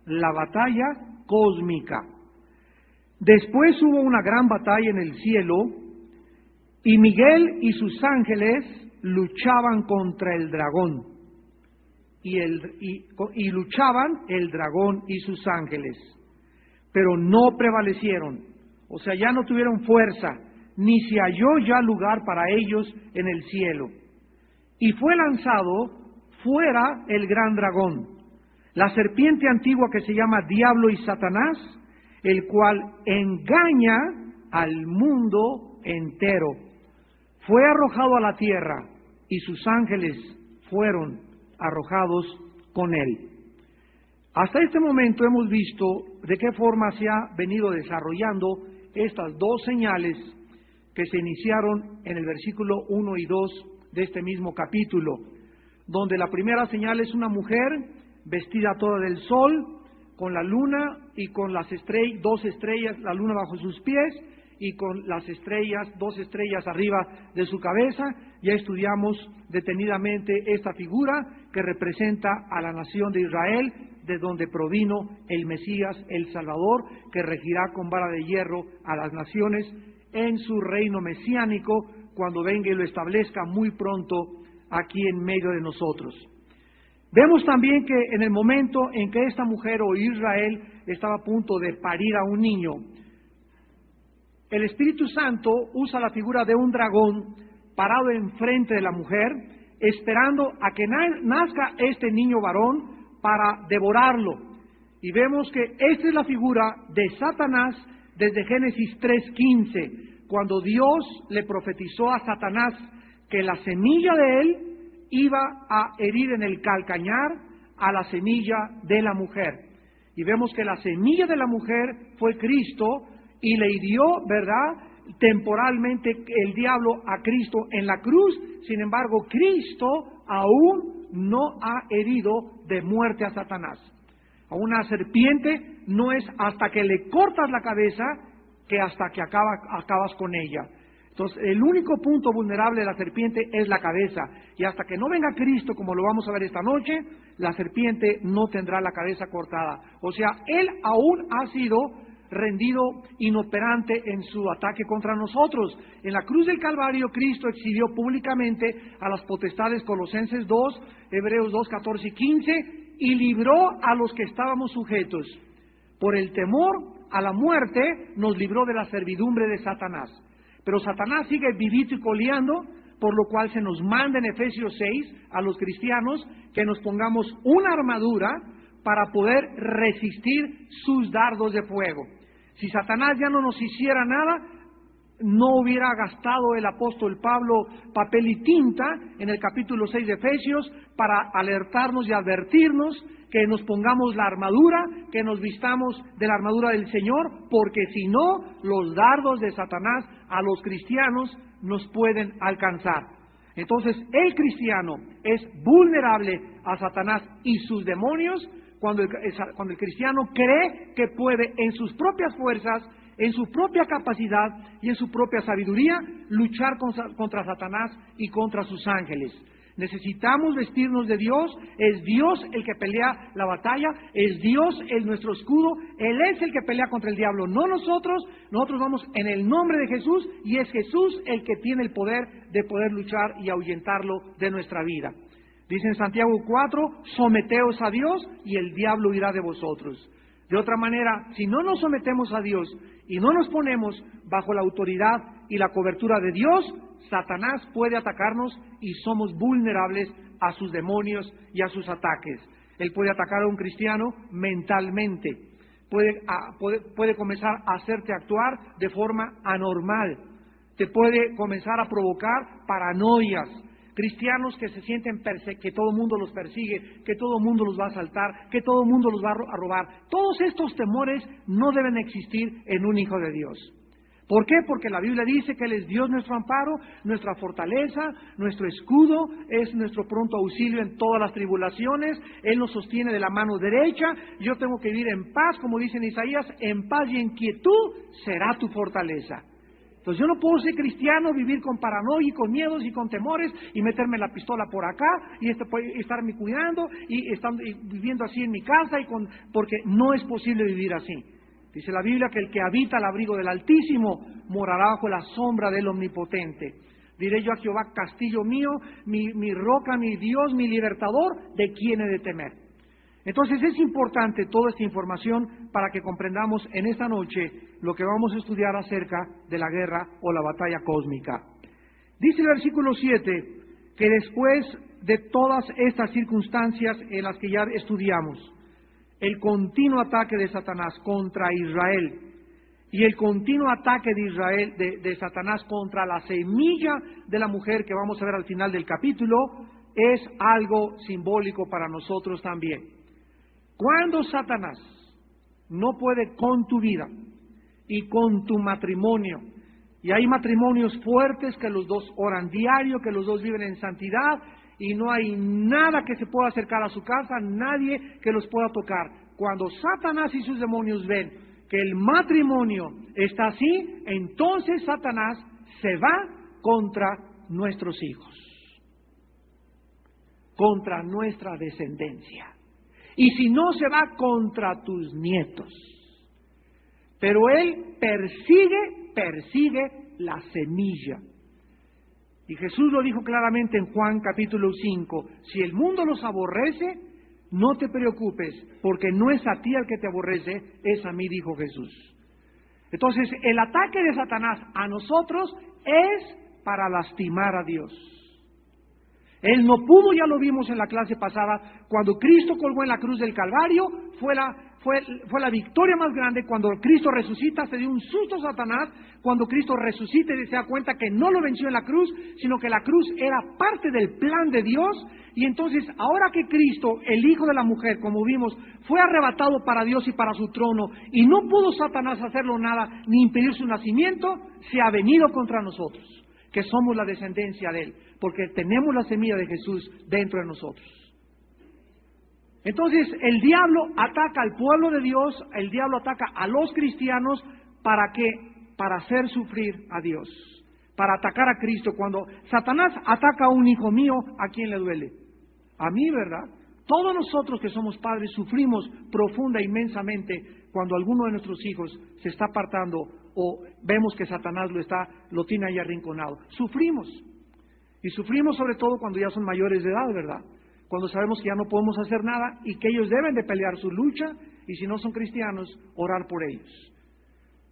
la batalla cósmica. Después hubo una gran batalla en el cielo y Miguel y sus ángeles luchaban contra el dragón. Y luchaban el dragón y sus ángeles, pero no prevalecieron, o sea, ya no tuvieron fuerza, ni se halló ya lugar para ellos en el cielo. Y fue lanzado fuera el gran dragón, la serpiente antigua que se llama Diablo y Satanás, el cual engaña al mundo entero. Fue arrojado a la tierra y sus ángeles fueron arrojados con él. Hasta este momento hemos visto de qué forma se ha venido desarrollando estas dos señales que se iniciaron en el versículo 1 y 2 de este mismo capítulo, donde la primera señal es una mujer vestida toda del sol, con la luna y con las dos estrellas, la luna bajo sus pies y con las estrellas, 2 estrellas arriba de su cabeza. Ya estudiamos detenidamente esta figura que representa a la nación de Israel, de donde provino el Mesías, el Salvador, que regirá con vara de hierro a las naciones en su reino mesiánico, cuando venga y lo establezca muy pronto aquí en medio de nosotros. Vemos también que en el momento en que esta mujer o Israel estaba a punto de parir a un niño, el Espíritu Santo usa la figura de un dragón parado enfrente de la mujer, esperando a que nazca este niño varón para devorarlo. Y vemos que esta es la figura de Satanás desde Génesis 3:15, cuando Dios le profetizó a Satanás que la semilla de él iba a herir en el calcañar a la semilla de la mujer. Y vemos que la semilla de la mujer fue Cristo y le hirió, ¿verdad?, temporalmente el diablo a Cristo en la cruz. Sin embargo, Cristo aún no ha herido de muerte a Satanás. A una serpiente no es hasta que le cortas la cabeza que hasta que acabas con ella. Entonces, el único punto vulnerable de la serpiente es la cabeza. Y hasta que no venga Cristo, como lo vamos a ver esta noche, la serpiente no tendrá la cabeza cortada. O sea, él aún ha sido rendido inoperante en su ataque contra nosotros. En la cruz del Calvario, Cristo exhibió públicamente a las potestades, Colosenses 2, Hebreos 2, 14 y 15, y libró a los que estábamos sujetos. Por el temor a la muerte, nos libró de la servidumbre de Satanás. Pero Satanás sigue vivito y coleando, por lo cual se nos manda en Efesios 6 a los cristianos que nos pongamos una armadura para poder resistir sus dardos de fuego. Si Satanás ya no nos hiciera nada, no hubiera gastado el apóstol Pablo papel y tinta en el capítulo 6 de Efesios para alertarnos y advertirnos que nos pongamos la armadura, que nos vistamos de la armadura del Señor, porque si no, los dardos de Satanás a los cristianos nos pueden alcanzar. Entonces, el cristiano es vulnerable a Satanás y sus demonios cuando el cristiano cree que puede en sus propias fuerzas, en su propia capacidad y en su propia sabiduría luchar contra Satanás y contra sus ángeles. Necesitamos vestirnos de Dios. Es Dios el que pelea la batalla, es Dios nuestro escudo, Él es el que pelea contra el diablo, no nosotros. Nosotros vamos en el nombre de Jesús y es Jesús el que tiene el poder de poder luchar y ahuyentarlo de nuestra vida. Dice en Santiago 4, someteos a Dios y el diablo huirá de vosotros. De otra manera, si no nos sometemos a Dios y no nos ponemos bajo la autoridad y la cobertura de Dios, Satanás puede atacarnos y somos vulnerables a sus demonios y a sus ataques. Él puede atacar a un cristiano mentalmente, puede comenzar a hacerte actuar de forma anormal, te puede comenzar a provocar paranoias. Cristianos que se sienten que todo el mundo los persigue, que todo el mundo los va a asaltar, que todo el mundo los va a robar. Todos estos temores no deben existir en un hijo de Dios. ¿Por qué? Porque la Biblia dice que Él es Dios nuestro amparo, nuestra fortaleza, nuestro escudo, es nuestro pronto auxilio en todas las tribulaciones. Él nos sostiene de la mano derecha. Yo tengo que vivir en paz, como dice en Isaías, en paz y en quietud será tu fortaleza. Entonces yo no puedo ser cristiano, vivir con paranoia y con miedos y con temores y meterme la pistola por acá y estarme cuidando y viviendo así en mi casa porque no es posible vivir así. Dice la Biblia que el que habita al abrigo del Altísimo morará bajo la sombra del Omnipotente. Diré yo a Jehová, castillo mío, mi roca, mi Dios, mi libertador, ¿de quién he de temer? Entonces es importante toda esta información para que comprendamos en esta noche lo que vamos a estudiar acerca de la guerra o la batalla cósmica. Dice el versículo 7 que después de todas estas circunstancias en las que ya estudiamos, el continuo ataque de Satanás contra Israel y el continuo ataque de Israel, de Satanás contra la semilla de la mujer que vamos a ver al final del capítulo, es algo simbólico para nosotros también. Cuando Satanás no puede con tu vida y con tu matrimonio, y hay matrimonios fuertes que los dos oran diario, que los dos viven en santidad, y no hay nada que se pueda acercar a su casa, nadie que los pueda tocar. Cuando Satanás y sus demonios ven que el matrimonio está así, entonces Satanás se va contra nuestros hijos, contra nuestra descendencia. Y si no, se va contra tus nietos. Pero él persigue la semilla. Y Jesús lo dijo claramente en Juan capítulo 5, si el mundo los aborrece, no te preocupes, porque no es a ti el que te aborrece, es a mí, dijo Jesús. Entonces, el ataque de Satanás a nosotros es para lastimar a Dios. Él no pudo, ya lo vimos en la clase pasada, cuando Cristo colgó en la cruz del Calvario, fue la victoria más grande. Cuando Cristo resucita, se dio un susto a Satanás. Cuando Cristo resucita y se da cuenta que no lo venció en la cruz, sino que la cruz era parte del plan de Dios. Y entonces, ahora que Cristo, el Hijo de la mujer, como vimos, fue arrebatado para Dios y para su trono, y no pudo Satanás hacerlo nada, ni impedir su nacimiento, se ha venido contra nosotros, que somos la descendencia de Él, porque tenemos la semilla de Jesús dentro de nosotros. Entonces, el diablo ataca al pueblo de Dios, el diablo ataca a los cristianos, ¿para qué? Para hacer sufrir a Dios, para atacar a Cristo. Cuando Satanás ataca a un hijo mío, ¿a quién le duele? A mí, ¿verdad? Todos nosotros que somos padres sufrimos profunda, inmensamente, cuando alguno de nuestros hijos se está apartando o vemos que Satanás lo tiene ahí arrinconado. Sufrimos. Y sufrimos sobre todo cuando ya son mayores de edad, ¿verdad? Cuando sabemos que ya no podemos hacer nada y que ellos deben de pelear su lucha, y si no son cristianos, orar por ellos.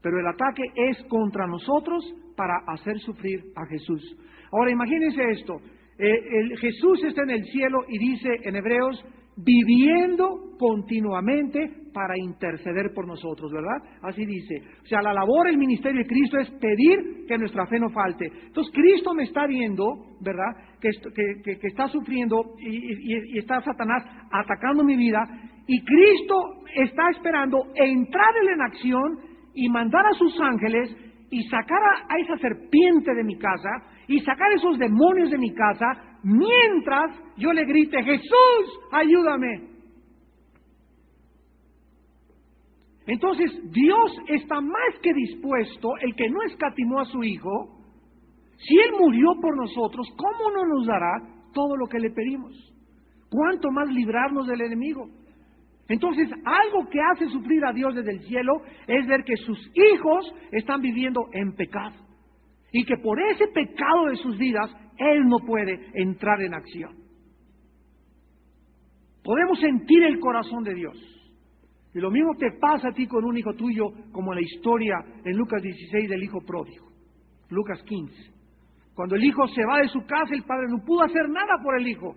Pero el ataque es contra nosotros para hacer sufrir a Jesús. Ahora imagínense esto, Jesús está en el cielo y dice en Hebreos, viviendo continuamente para interceder por nosotros, ¿verdad? Así dice. O sea, la labor, el ministerio de Cristo es pedir que nuestra fe no falte. Entonces Cristo me está viendo, ¿verdad? Que está sufriendo y está Satanás atacando mi vida, y Cristo está esperando entrar Él en acción y mandar a sus ángeles y sacar a esa serpiente de mi casa y sacar esos demonios de mi casa, mientras yo le grite, Jesús, ayúdame. Entonces, Dios está más que dispuesto, el que no escatimó a su Hijo, si Él murió por nosotros, ¿cómo no nos dará todo lo que le pedimos? ¿Cuánto más librarnos del enemigo? Entonces, algo que hace sufrir a Dios desde el cielo es ver que sus hijos están viviendo en pecado. Y que por ese pecado de sus vidas, Él no puede entrar en acción. Podemos sentir el corazón de Dios. Y lo mismo te pasa a ti con un hijo tuyo, como la historia en Lucas 16 del hijo pródigo. Lucas 15. Cuando el hijo se va de su casa, el padre no pudo hacer nada por el hijo.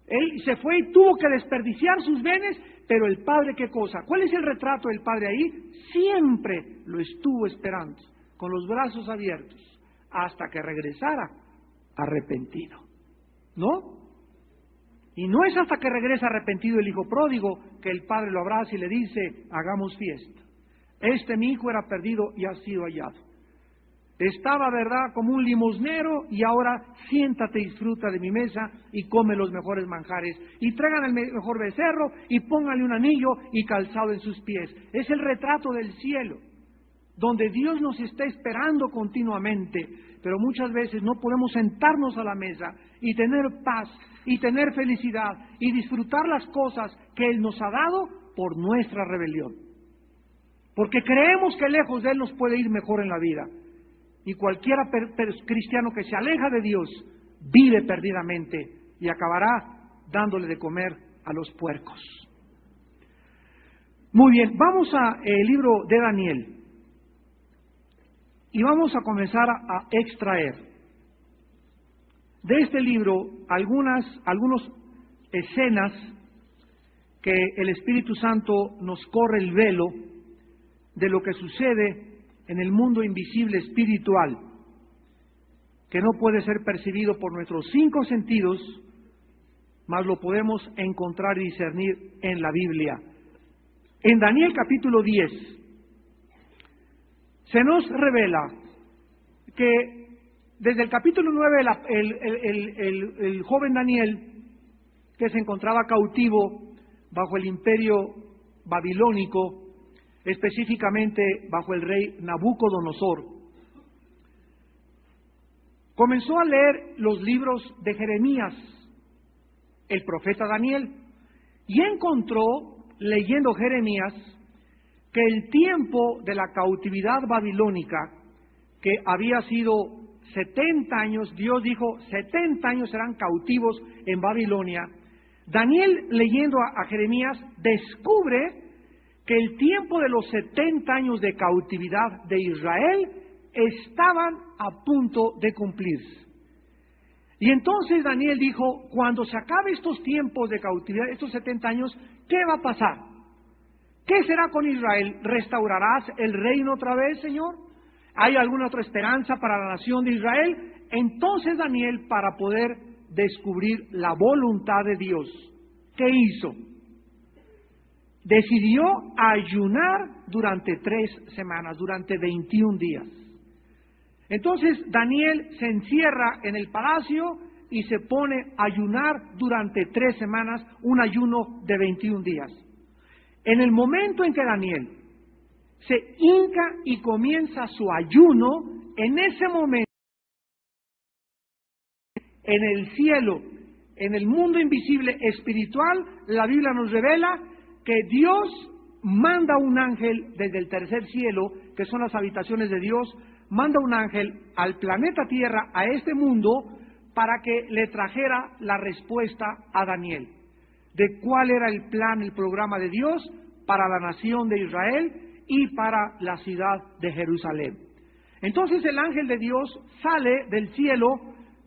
Él se fue y tuvo que desperdiciar sus bienes, pero el padre, ¿qué cosa? ¿Cuál es el retrato del padre ahí? Siempre lo estuvo esperando, con los brazos abiertos, hasta que regresara arrepentido. ¿No? Y no es hasta que regresa arrepentido el hijo pródigo que el padre lo abraza y le dice, hagamos fiesta. Este mi hijo era perdido y ha sido hallado. Estaba, ¿verdad?, como un limosnero, y ahora siéntate y disfruta de mi mesa y come los mejores manjares. Y traigan el mejor becerro y pónganle un anillo y calzado en sus pies. Es el retrato del cielo. donde Dios nos está esperando continuamente, pero muchas veces no podemos sentarnos a la mesa y tener paz y tener felicidad y disfrutar las cosas que Él nos ha dado por nuestra rebelión. Porque creemos que lejos de Él nos puede ir mejor en la vida. Y cualquiera cristiano que se aleja de Dios vive perdidamente y acabará dándole de comer a los puercos. Muy bien, vamos al libro de Daniel y vamos a comenzar a extraer de este libro algunas escenas que el Espíritu Santo nos corre el velo de lo que sucede en el mundo invisible espiritual, que no puede ser percibido por nuestros 5 sentidos, mas lo podemos encontrar y discernir en la Biblia. En Daniel capítulo 10 se nos revela que desde el capítulo 9 el joven Daniel, que se encontraba cautivo bajo el imperio babilónico, específicamente bajo el rey Nabucodonosor, comenzó a leer los libros de Jeremías, el profeta Daniel, y encontró, leyendo Jeremías, que el tiempo de la cautividad babilónica, que había sido 70 años, Dios dijo, 70 años serán cautivos en Babilonia. Daniel, leyendo a Jeremías, descubre que el tiempo de los 70 años de cautividad de Israel estaban a punto de cumplirse. Y entonces Daniel dijo, cuando se acabe estos tiempos de cautividad, estos 70 años, ¿qué va a pasar? ¿Qué será con Israel? ¿Restaurarás el reino otra vez, Señor? ¿Hay alguna otra esperanza para la nación de Israel? Entonces Daniel, para poder descubrir la voluntad de Dios, ¿qué hizo? Decidió ayunar durante 3 semanas, durante 21 días. Entonces Daniel se encierra en el palacio y se pone a ayunar durante 3 semanas, un ayuno de 21 días. En el momento en que Daniel se hinca y comienza su ayuno, en ese momento, en el cielo, en el mundo invisible espiritual, la Biblia nos revela que Dios manda un ángel desde el tercer cielo, que son las habitaciones de Dios, manda un ángel al planeta Tierra, a este mundo, para que le trajera la respuesta a Daniel, de cuál era el plan, el programa de Dios para la nación de Israel y para la ciudad de Jerusalén. Entonces el ángel de Dios sale del cielo,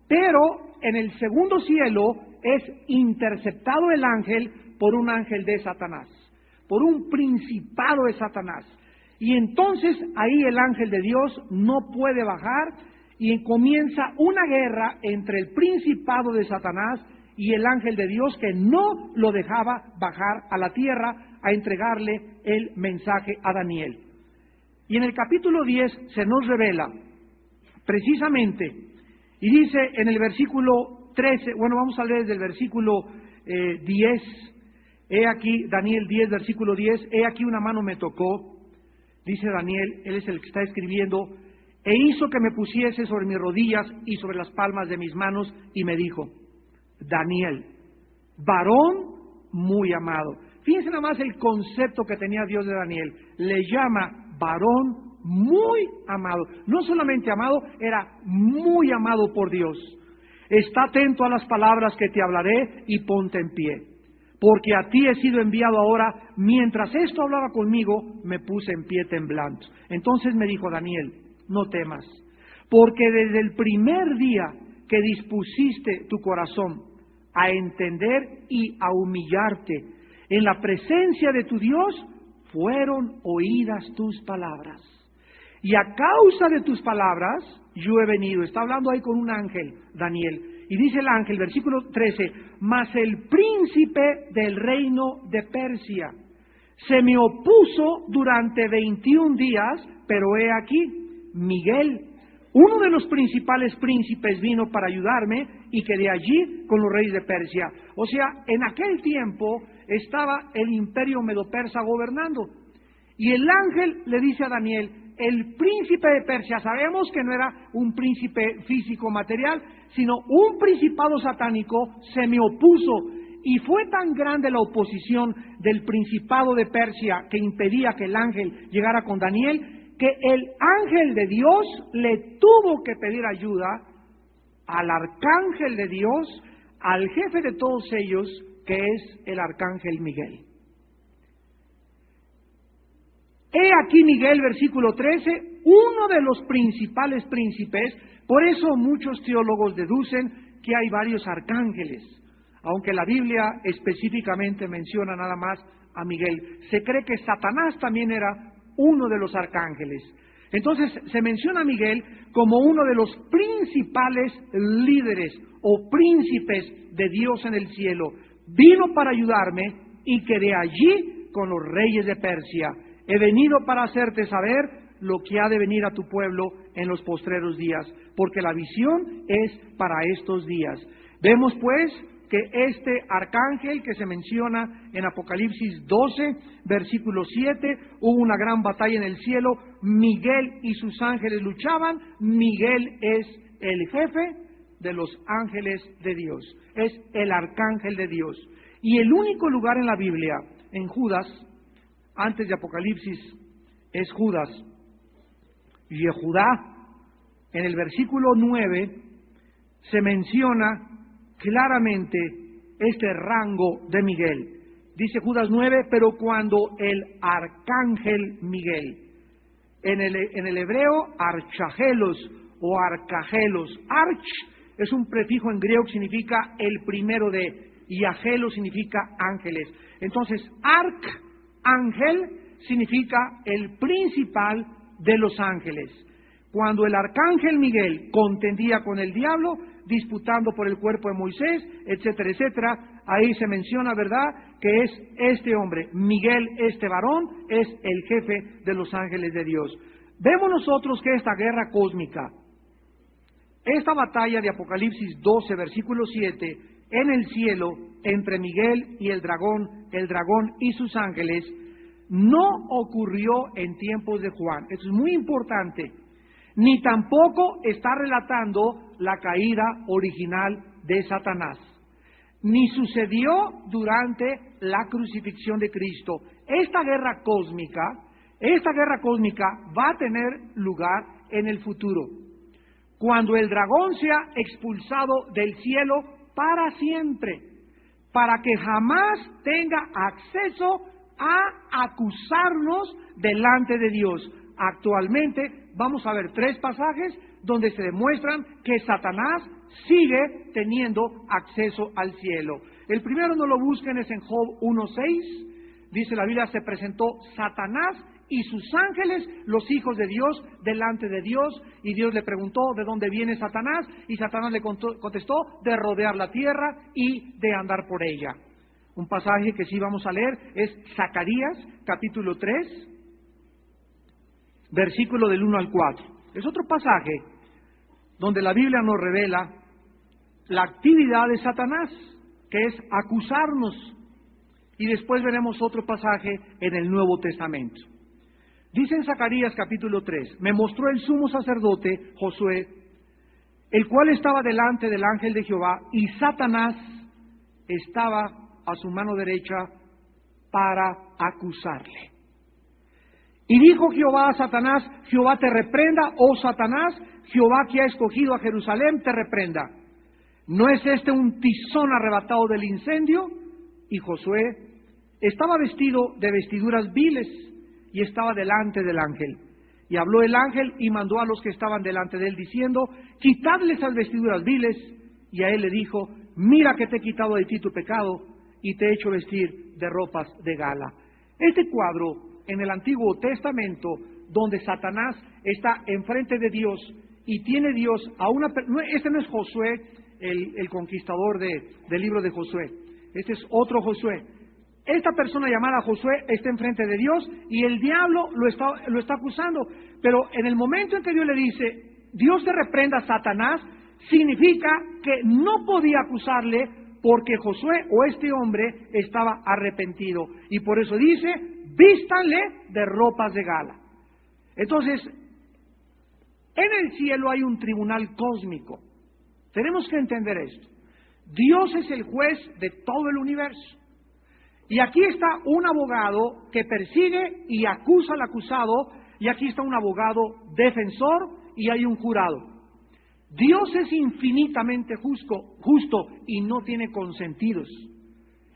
pero en el segundo cielo es interceptado el ángel por un ángel de Satanás, por un principado de Satanás. Y entonces ahí el ángel de Dios no puede bajar y comienza una guerra entre el principado de Satanás y el ángel de Dios, que no lo dejaba bajar a la tierra a entregarle el mensaje a Daniel. Y en el capítulo 10 se nos revela precisamente, y dice en el versículo 13, bueno, vamos a leer desde el versículo 10, he aquí, Daniel 10, versículo 10, he aquí una mano me tocó, dice Daniel, él es el que está escribiendo, e hizo que me pusiese sobre mis rodillas y sobre las palmas de mis manos, y me dijo, Daniel, varón muy amado. Fíjense nada más el concepto que tenía Dios de Daniel. Le llama varón muy amado. No solamente amado, era muy amado por Dios. Está atento a las palabras que te hablaré y ponte en pie. Porque a ti he sido enviado ahora. Mientras esto hablaba conmigo, me puse en pie temblando. Entonces me dijo Daniel, no temas, porque desde el primer día que dispusiste tu corazón a entender y a humillarte en la presencia de tu Dios, fueron oídas tus palabras. Y a causa de tus palabras, yo he venido. Está hablando ahí con un ángel, Daniel. Y dice el ángel, versículo 13, mas el príncipe del reino de Persia se me opuso durante 21 días, pero he aquí, Miguel, uno de los principales príncipes, vino para ayudarme y quedé allí con los reyes de Persia. O sea, en aquel tiempo estaba el imperio medo-persa gobernando. Y el ángel le dice a Daniel, el príncipe de Persia, sabemos que no era un príncipe físico material, sino un principado satánico, se me opuso. Y fue tan grande la oposición del principado de Persia que impedía que el ángel llegara con Daniel, que el ángel de Dios le tuvo que pedir ayuda al arcángel de Dios, al jefe de todos ellos, que es el arcángel Miguel. He aquí Miguel, versículo 13, uno de los principales príncipes. Por eso muchos teólogos deducen que hay varios arcángeles, aunque la Biblia específicamente menciona nada más a Miguel. Se cree que Satanás también era uno de los arcángeles. Entonces se menciona a Miguel como uno de los principales líderes o príncipes de Dios en el cielo. Vino para ayudarme y quedé allí con los reyes de Persia. He venido para hacerte saber lo que ha de venir a tu pueblo en los postreros días, porque la visión es para estos días. Vemos pues que este arcángel que se menciona en Apocalipsis 12, versículo 7, hubo una gran batalla en el cielo, Miguel y sus ángeles luchaban. Miguel es el jefe de los ángeles de Dios, es el arcángel de Dios. Y el único lugar en la Biblia, en Judas, antes de Apocalipsis, es Judas. Yehudá, en el versículo 9, se menciona claramente este rango de Miguel. Dice Judas 9, pero cuando el arcángel Miguel, en el hebreo archagelos o arcagelos, arch es un prefijo en griego que significa el primero de, y agelo significa ángeles. Entonces, arcángel significa el principal de los ángeles. Cuando el arcángel Miguel contendía con el diablo, disputando por el cuerpo de Moisés, etcétera, etcétera, ahí se menciona, ¿verdad?, que es este hombre, Miguel, este varón, es el jefe de los ángeles de Dios. Vemos nosotros que esta guerra cósmica, esta batalla de Apocalipsis 12, versículo 7, en el cielo, entre Miguel y el dragón y sus ángeles, no ocurrió en tiempos de Juan. Esto es muy importante. Ni tampoco está relatando la caída original de Satanás. Ni sucedió durante la crucifixión de Cristo. Esta guerra cósmica va a tener lugar en el futuro, cuando el dragón sea expulsado del cielo para siempre, para que jamás tenga acceso a acusarnos delante de Dios. Actualmente vamos a ver 3 pasajes donde se demuestran que Satanás sigue teniendo acceso al cielo. El primero, no lo busquen, es en Job 1:6. Dice la Biblia, se presentó Satanás y sus ángeles, los hijos de Dios, delante de Dios, y Dios le preguntó de dónde viene Satanás, y Satanás le contestó de rodear la tierra y de andar por ella. Un pasaje que sí vamos a leer es Zacarías, capítulo 3, versículo del 1 al 4. Es otro pasaje donde la Biblia nos revela la actividad de Satanás, que es acusarnos. Y después veremos otro pasaje en el Nuevo Testamento. Dice en Zacarías capítulo 3, me mostró el sumo sacerdote Josué, el cual estaba delante del ángel de Jehová, y Satanás estaba a su mano derecha para acusarle. Y dijo Jehová a Satanás, Jehová te reprenda, oh Satanás, Jehová que ha escogido a Jerusalén te reprenda. ¿No es este un tizón arrebatado del incendio? Y Josué estaba vestido de vestiduras viles y estaba delante del ángel. Y habló el ángel y mandó a los que estaban delante de él diciendo, quitadle esas vestiduras viles. Y a él le dijo, mira que te he quitado de ti tu pecado y te he hecho vestir de ropas de gala. Este cuadro en el Antiguo Testamento, donde Satanás está enfrente de Dios y tiene Dios a una... Este no es Josué, el conquistador del libro de Josué. Este es otro Josué. Esta persona llamada Josué está enfrente de Dios y el diablo lo está acusando. Pero en el momento en que Dios le dice, Dios te reprenda, Satanás, significa que no podía acusarle porque Josué o este hombre estaba arrepentido. Y por eso dice, vístanle de ropas de gala. Entonces, en el cielo hay un tribunal cósmico. Tenemos que entender esto. Dios es el juez de todo el universo. Y aquí está un abogado que persigue y acusa al acusado, y aquí está un abogado defensor y hay un jurado. Dios es infinitamente justo y no tiene consentidos.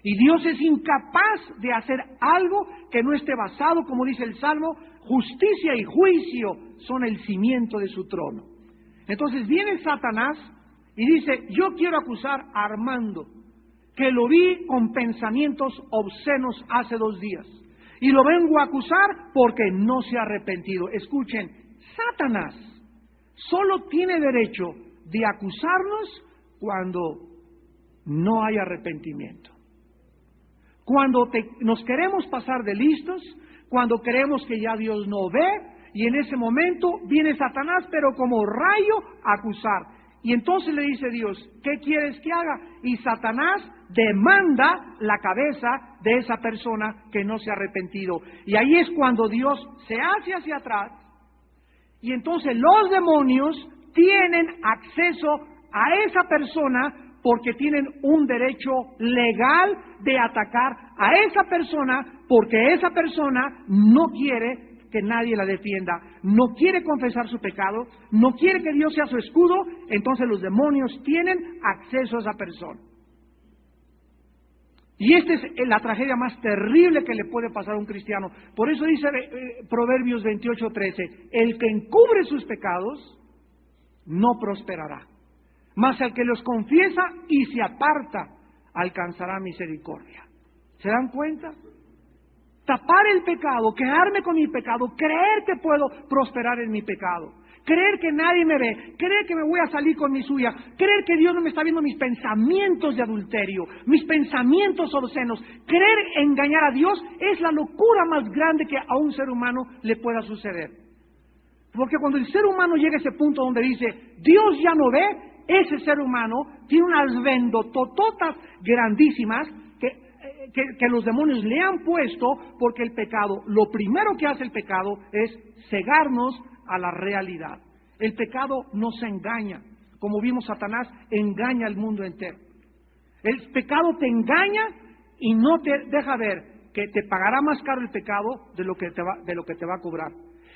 Y Dios es incapaz de hacer algo que no esté basado, como dice el Salmo, justicia y juicio son el cimiento de su trono. Entonces viene Satanás y dice, yo quiero acusar a Armando, que lo vi con pensamientos obscenos hace 2 días. Y lo vengo a acusar porque no se ha arrepentido. Escuchen, Satanás solo tiene derecho de acusarnos cuando no hay arrepentimiento. Cuando nos queremos pasar de listos, cuando creemos que ya Dios no ve, y en ese momento viene Satanás, pero como rayo, a acusar. Y entonces le dice Dios, ¿qué quieres que haga? Y Satanás demanda la cabeza de esa persona que no se ha arrepentido. Y ahí es cuando Dios se hace hacia atrás, y entonces los demonios tienen acceso a esa persona porque tienen un derecho legal de atacar a esa persona, porque esa persona no quiere que nadie la defienda, no quiere confesar su pecado, no quiere que Dios sea su escudo. Entonces los demonios tienen acceso a esa persona. Y esta es la tragedia más terrible que le puede pasar a un cristiano. Por eso dice Proverbios 28:13, el que encubre sus pecados no prosperará, mas el que los confiesa y se aparta alcanzará misericordia. ¿Se dan cuenta? Tapar el pecado, quedarme con mi pecado, creer que puedo prosperar en mi pecado, creer que nadie me ve, creer que me voy a salir con mi suya, creer que Dios no me está viendo mis pensamientos de adulterio, mis pensamientos obscenos, creer engañar a Dios es la locura más grande que a un ser humano le pueda suceder. Porque cuando el ser humano llega a ese punto donde dice, Dios ya no ve, ese ser humano tiene unas vendotototas grandísimas que los demonios le han puesto, porque el pecado, lo primero que hace el pecado es cegarnos a la realidad. El pecado nos engaña, como vimos, Satanás engaña al mundo entero. El pecado te engaña y no te deja ver que te pagará más caro el pecado de lo que te va a cobrar.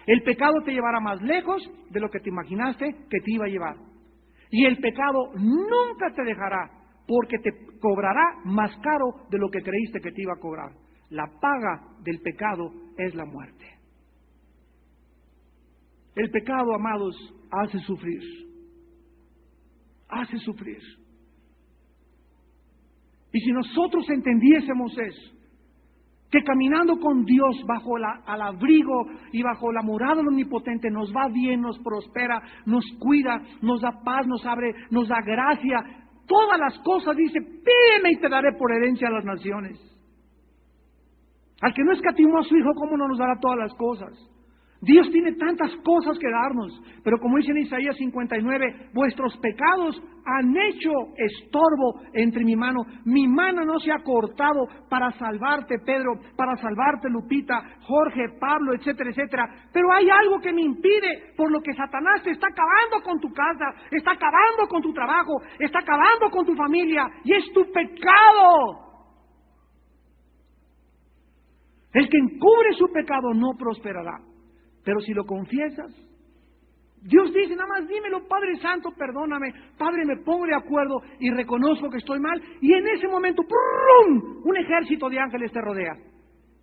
El pecado te llevará más lejos de lo que te imaginaste que te iba a llevar. Y el pecado nunca te dejará, porque te cobrará más caro de lo que creíste que te iba a cobrar. La paga del pecado es la muerte. El pecado, amados, hace sufrir. Hace sufrir. Y si nosotros entendiésemos eso, que caminando con Dios bajo al abrigo y bajo la morada del Omnipotente nos va bien, nos prospera, nos cuida, nos da paz, nos abre, nos da gracia, todas las cosas, dice, pídeme y te daré por herencia a las naciones. Al que no escatimó a su Hijo, ¿cómo no nos dará todas las cosas? Dios tiene tantas cosas que darnos, pero como dice en Isaías 59, vuestros pecados han hecho estorbo entre mi mano no se ha cortado para salvarte, Pedro, para salvarte, Lupita, Jorge, Pablo, etcétera, etcétera, pero hay algo que me impide, por lo que Satanás te está acabando con tu casa, está acabando con tu trabajo, está acabando con tu familia, y es tu pecado. El que encubre su pecado no prosperará. Pero si lo confiesas, Dios dice, nada más dímelo, Padre Santo, perdóname, Padre, me pongo de acuerdo y reconozco que estoy mal, y en ese momento, ¡prum!, un ejército de ángeles te rodea.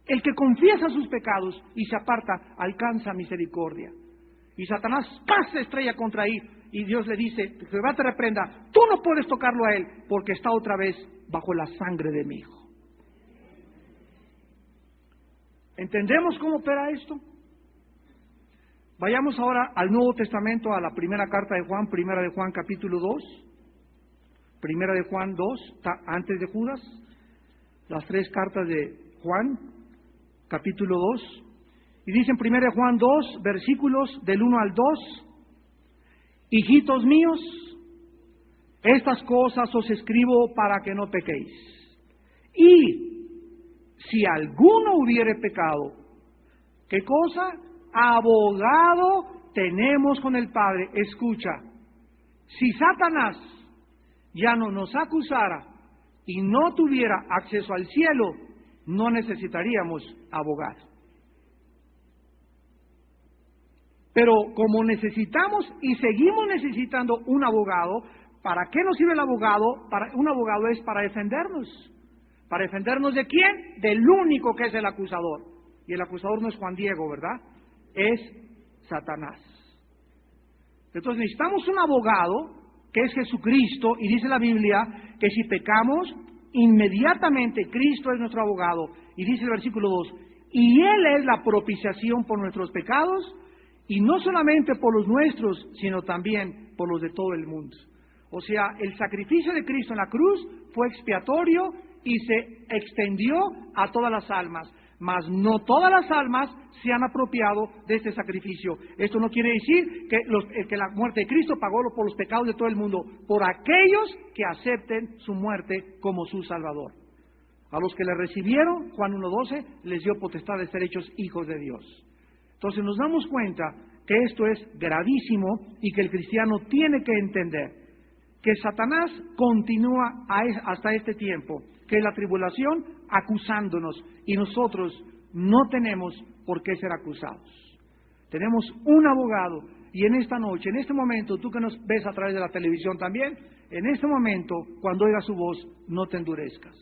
El que confiesa sus pecados y se aparta, alcanza misericordia. Y Satanás se estrella contra él, y Dios le dice, Jehová te reprenda, tú no puedes tocarlo a él, porque está otra vez bajo la sangre de mi Hijo. ¿Entendemos cómo opera esto? Vayamos ahora al Nuevo Testamento, a la primera carta de Juan, primera de Juan capítulo 2, primera de Juan 2, antes de Judas, las 3 cartas de Juan, capítulo 2, y dice en primera de Juan 2, versículos del 1 al 2, hijitos míos, estas cosas os escribo para que no pequéis. Y si alguno hubiere pecado, ¿qué cosa? abogado tenemos con el Padre. Escucha, si Satanás ya no nos acusara y no tuviera acceso al cielo, no necesitaríamos abogado. Pero como necesitamos y seguimos necesitando un abogado, ¿para qué nos sirve el abogado? Un abogado es para defendernos. ¿Para defendernos de quién? Del único que es el acusador. Y el acusador no es Juan Diego, ¿verdad? Es Satanás. Entonces necesitamos un abogado, que es Jesucristo, y dice la Biblia que si pecamos, inmediatamente Cristo es nuestro abogado. Y dice el versículo 2, y Él es la propiciación por nuestros pecados, y no solamente por los nuestros, sino también por los de todo el mundo. O sea, el sacrificio de Cristo en la cruz fue expiatorio y se extendió a todas las almas. Mas no todas las almas se han apropiado de este sacrificio. Esto no quiere decir que la muerte de Cristo pagó por los pecados de todo el mundo, por aquellos que acepten su muerte como su Salvador. A los que le recibieron, Juan 1:12, les dio potestad de ser hechos hijos de Dios. Entonces nos damos cuenta que esto es gravísimo y que el cristiano tiene que entender que Satanás continúa hasta este tiempo, que es la tribulación, acusándonos, y nosotros no tenemos por qué ser acusados. Tenemos un abogado, y en esta noche, en este momento, tú que nos ves a través de la televisión también, en este momento, cuando oigas su voz, no te endurezcas.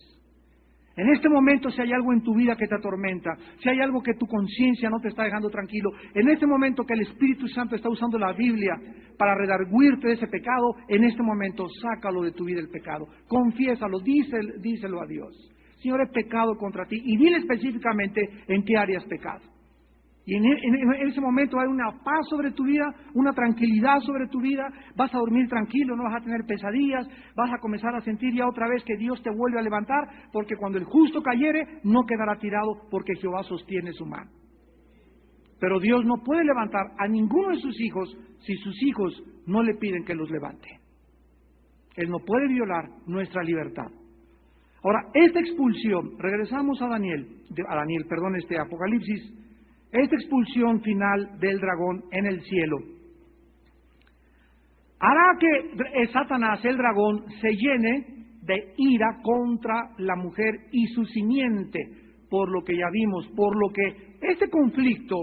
En este momento, si hay algo en tu vida que te atormenta, si hay algo que tu conciencia no te está dejando tranquilo, en este momento que el Espíritu Santo está usando la Biblia para redarguirte de ese pecado, en este momento sácalo de tu vida el pecado, confiésalo, díselo a Dios. Señor, he pecado contra ti, y dile específicamente en qué área has pecado. Y en ese momento hay una paz sobre tu vida, una tranquilidad sobre tu vida, vas a dormir tranquilo, no vas a tener pesadillas, vas a comenzar a sentir ya otra vez que Dios te vuelve a levantar, porque cuando el justo cayere, no quedará tirado, porque Jehová sostiene su mano. Pero Dios no puede levantar a ninguno de sus hijos si sus hijos no le piden que los levante. Él no puede violar nuestra libertad. Ahora, esta expulsión, regresamos a Apocalipsis, esta expulsión final del dragón en el cielo hará que Satanás, el dragón, se llene de ira contra la mujer y su simiente, por lo que ya vimos, por lo que este conflicto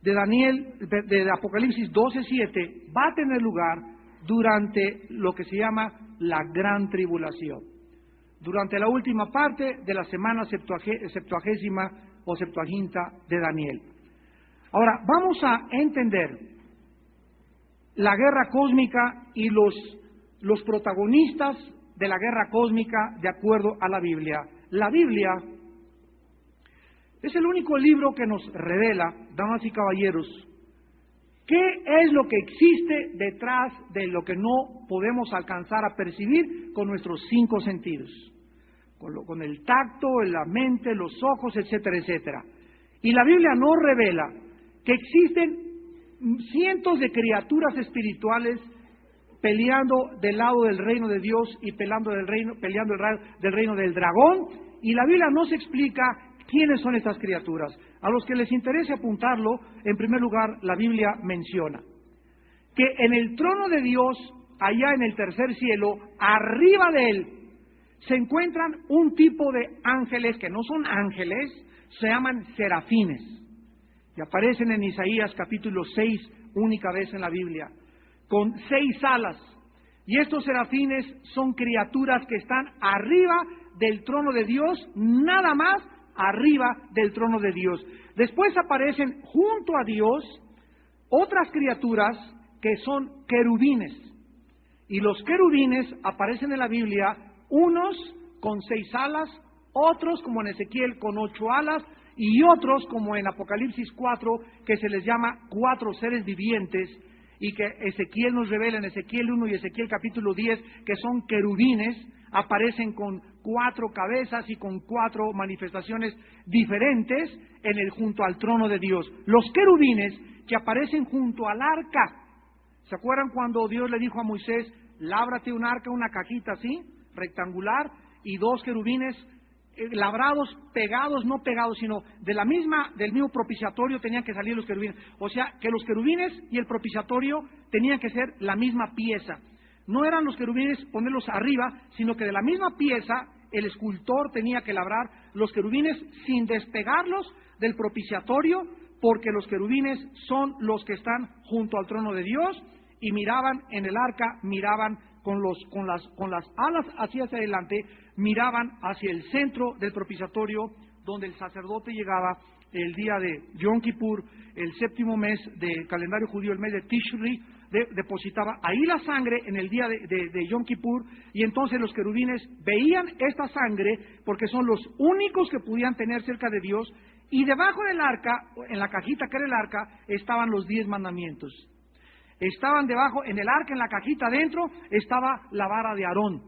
de Apocalipsis 12:7 va a tener lugar durante lo que se llama la gran tribulación, durante la última parte de la semana septuagésima o Septuaginta de Daniel. Ahora, vamos a entender la guerra cósmica y los protagonistas de la guerra cósmica de acuerdo a la Biblia. La Biblia es el único libro que nos revela, damas y caballeros, qué es lo que existe detrás de lo que no podemos alcanzar a percibir con nuestros 5 sentidos. Con el tacto, la mente, los ojos, etcétera, etcétera. Y la Biblia nos revela que existen cientos de criaturas espirituales peleando del lado del reino de Dios y peleando del reino del dragón, y la Biblia nos explica quiénes son estas criaturas. A los que les interese apuntarlo, en primer lugar, la Biblia menciona que en el trono de Dios, allá en el tercer cielo, arriba de él, se encuentran un tipo de ángeles que no son ángeles, se llaman serafines, y aparecen en Isaías capítulo 6, única vez en la Biblia, con 6 alas, y estos serafines son criaturas que están arriba del trono de Dios, nada más arriba del trono de Dios. Después aparecen junto a Dios otras criaturas que son querubines, y los querubines aparecen en la Biblia, unos con 6 alas, otros como en Ezequiel con 8 alas, y otros como en Apocalipsis 4, que se les llama 4 seres vivientes, y que Ezequiel nos revela en Ezequiel 1 y Ezequiel capítulo 10, que son querubines, aparecen con 4 cabezas y con 4 manifestaciones diferentes junto al trono de Dios. Los querubines que aparecen junto al arca, ¿se acuerdan cuando Dios le dijo a Moisés, lábrate un arca, una cajita así, rectangular, y 2 querubines labrados, pegados, no pegados, sino del mismo propiciatorio tenían que salir los querubines. O sea, que los querubines y el propiciatorio tenían que ser la misma pieza. No eran los querubines ponerlos arriba, sino que de la misma pieza el escultor tenía que labrar los querubines sin despegarlos del propiciatorio, porque los querubines son los que están junto al trono de Dios y miraban en el arca, miraban con las alas hacia adelante, miraban hacia el centro del propiciatorio, donde el sacerdote llegaba el día de Yom Kippur, el 7º mes del calendario judío, el mes de Tishri, depositaba ahí la sangre en el día de Yom Kippur, y entonces los querubines veían esta sangre porque son los únicos que podían tener cerca de Dios, y debajo del arca, en la cajita que era el arca, estaban los 10 mandamientos. Estaban debajo, en el arca, en la cajita adentro, estaba la vara de Aarón,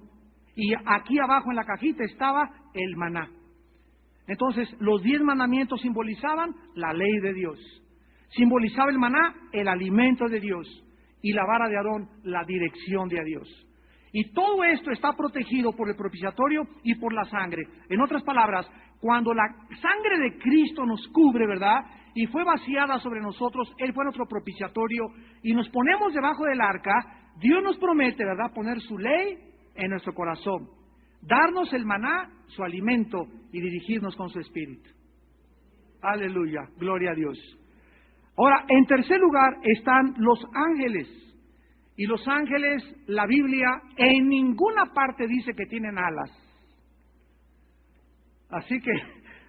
y aquí abajo en la cajita estaba el maná. Entonces, los 10 mandamientos simbolizaban la ley de Dios. Simbolizaba el maná, el alimento de Dios, y la vara de Aarón, la dirección de Dios. Y todo esto está protegido por el propiciatorio y por la sangre. En otras palabras, cuando la sangre de Cristo nos cubre, ¿verdad?, y fue vaciada sobre nosotros, Él fue nuestro propiciatorio, y nos ponemos debajo del arca, Dios nos promete, ¿verdad?, poner su ley en nuestro corazón, darnos el maná, su alimento, y dirigirnos con su espíritu. Aleluya, gloria a Dios. Ahora, en tercer lugar están los ángeles. Y los ángeles, la Biblia en ninguna parte dice que tienen alas. Así que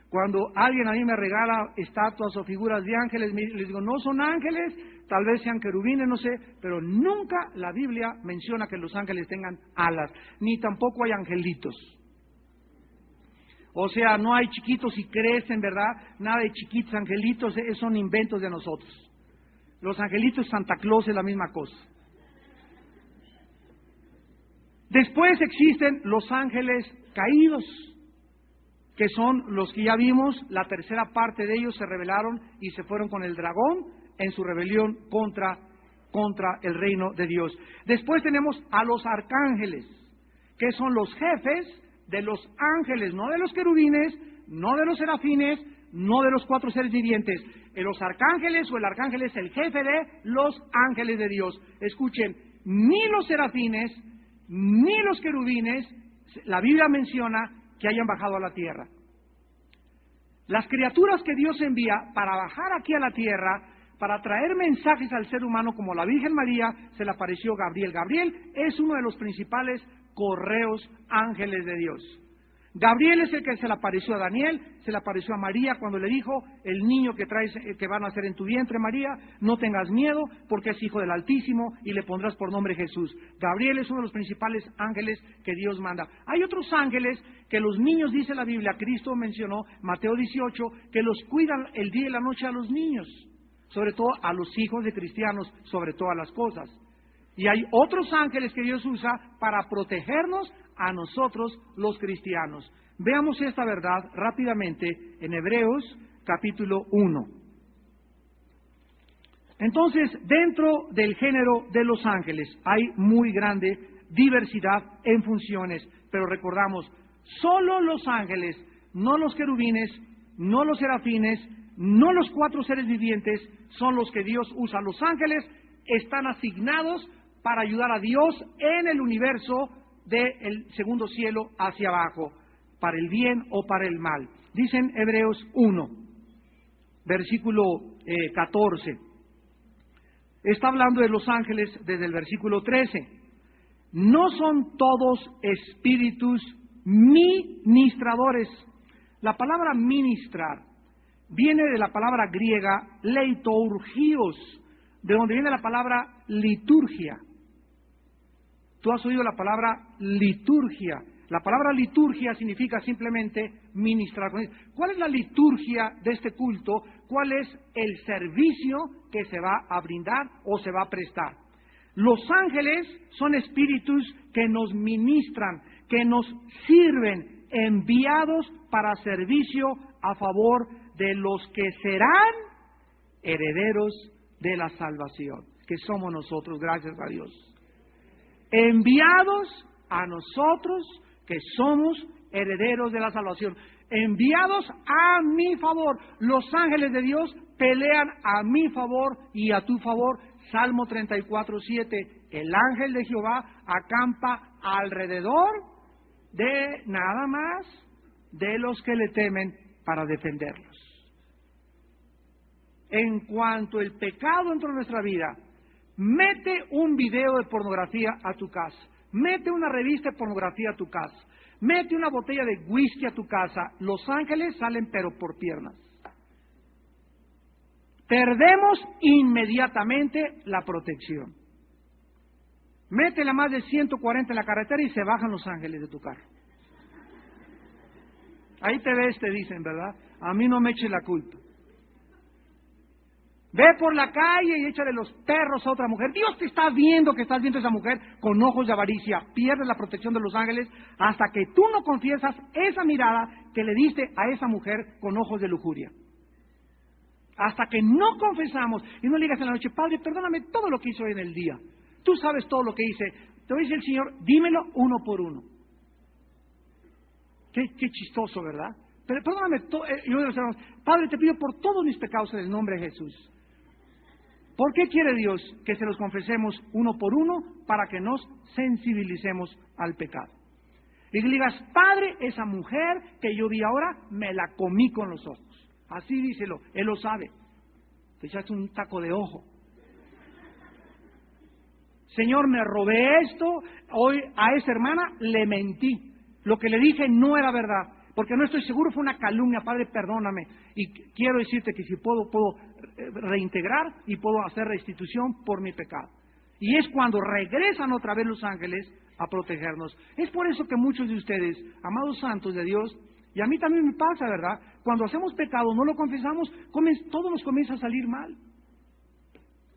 cuando alguien a mí me regala estatuas o figuras de ángeles, les digo, no son ángeles, tal vez sean querubines, no sé, pero nunca la Biblia menciona que los ángeles tengan alas, ni tampoco hay angelitos. O sea, no hay chiquitos y crecen, ¿verdad? Nada de chiquitos angelitos, son inventos de nosotros. Los angelitos, Santa Claus es la misma cosa. Después existen los ángeles caídos, que son los que ya vimos, la tercera parte de ellos se rebelaron y se fueron con el dragón en su rebelión contra el reino de Dios. Después tenemos a los arcángeles, que son los jefes de los ángeles, no de los querubines, no de los serafines, no de los 4 seres vivientes. Los arcángeles, o el arcángel es el jefe de los ángeles de Dios. Escuchen, ni los serafines, ni los querubines, la Biblia menciona que hayan bajado a la tierra. Las criaturas que Dios envía para bajar aquí a la tierra, para traer mensajes al ser humano, como la Virgen María, se le apareció Gabriel. Gabriel es uno de los principales correos ángeles de Dios. Gabriel es el que se le apareció a Daniel, se le apareció a María cuando le dijo, el niño que traes, que van a nacer en tu vientre, María, no tengas miedo, porque es hijo del Altísimo y le pondrás por nombre Jesús. Gabriel es uno de los principales ángeles que Dios manda. Hay otros ángeles que los niños, dice la Biblia, Cristo mencionó, Mateo 18, que los cuidan el día y la noche a los niños, sobre todo a los hijos de cristianos, sobre todas las cosas. Y hay otros ángeles que Dios usa para protegernos a nosotros los cristianos. Veamos esta verdad rápidamente en Hebreos capítulo 1. Entonces, dentro del género de los ángeles hay muy grande diversidad en funciones, pero recordamos, solo los ángeles, no los querubines, no los serafines, no los 4 seres vivientes, son los que Dios usa. Los ángeles están asignados para ayudar a Dios en el universo del segundo cielo hacia abajo, para el bien o para el mal. Dicen Hebreos 1, versículo 14. Está hablando de los ángeles desde el versículo 13. No son todos espíritus ministradores. La palabra ministrar viene de la palabra griega leiturgios, de donde viene la palabra liturgia. Tú has oído la palabra liturgia. La palabra liturgia significa simplemente ministrar. ¿Cuál es la liturgia de este culto? ¿Cuál es el servicio que se va a brindar o se va a prestar? Los ángeles son espíritus que nos ministran, que nos sirven, enviados para servicio a favor de los que serán herederos de la salvación, que somos nosotros, gracias a Dios. Enviados a nosotros que somos herederos de la salvación, enviados a mi favor. Los ángeles de Dios pelean a mi favor y a tu favor. Salmo 34:7. El ángel de Jehová acampa alrededor de nada más de los que le temen para defenderlos. En cuanto el pecado entró en nuestra vida, mete un video de pornografía a tu casa, mete una revista de pornografía a tu casa, mete una botella de whisky a tu casa, los ángeles salen pero por piernas. Perdemos inmediatamente la protección. Métela más de 140 en la carretera y se bajan los ángeles de tu carro. Ahí te ves, te dicen, ¿verdad? A mí no me eches la culpa. Ve por la calle y échale los perros a otra mujer. Dios te está viendo que estás viendo a esa mujer con ojos de avaricia. Pierdes la protección de los ángeles hasta que tú no confiesas esa mirada que le diste a esa mujer con ojos de lujuria. Hasta que no confesamos y no le digas en la noche, Padre, perdóname todo lo que hice hoy en el día. Tú sabes todo lo que hice. Te dice el Señor, dímelo uno por uno. Qué chistoso, ¿verdad? Pero perdóname, Padre, te pido por todos mis pecados en el nombre de Jesús. ¿Por qué quiere Dios que se los confesemos uno por uno? Para que nos sensibilicemos al pecado. Y le digas, Padre, esa mujer que yo vi ahora, me la comí con los ojos. Así díselo, Él lo sabe. Te echaste un taco de ojo. Señor, me robé esto, hoy a esa hermana le mentí. Lo que le dije no era verdad, porque no estoy seguro, fue una calumnia, Padre, perdóname. Y quiero decirte que si puedo reintegrar y puedo hacer restitución por mi pecado. Y es cuando regresan otra vez los ángeles a protegernos. Es por eso que muchos de ustedes, amados santos de Dios, y a mí también me pasa, ¿verdad? Cuando hacemos pecado, no lo confesamos, todo nos comienza a salir mal.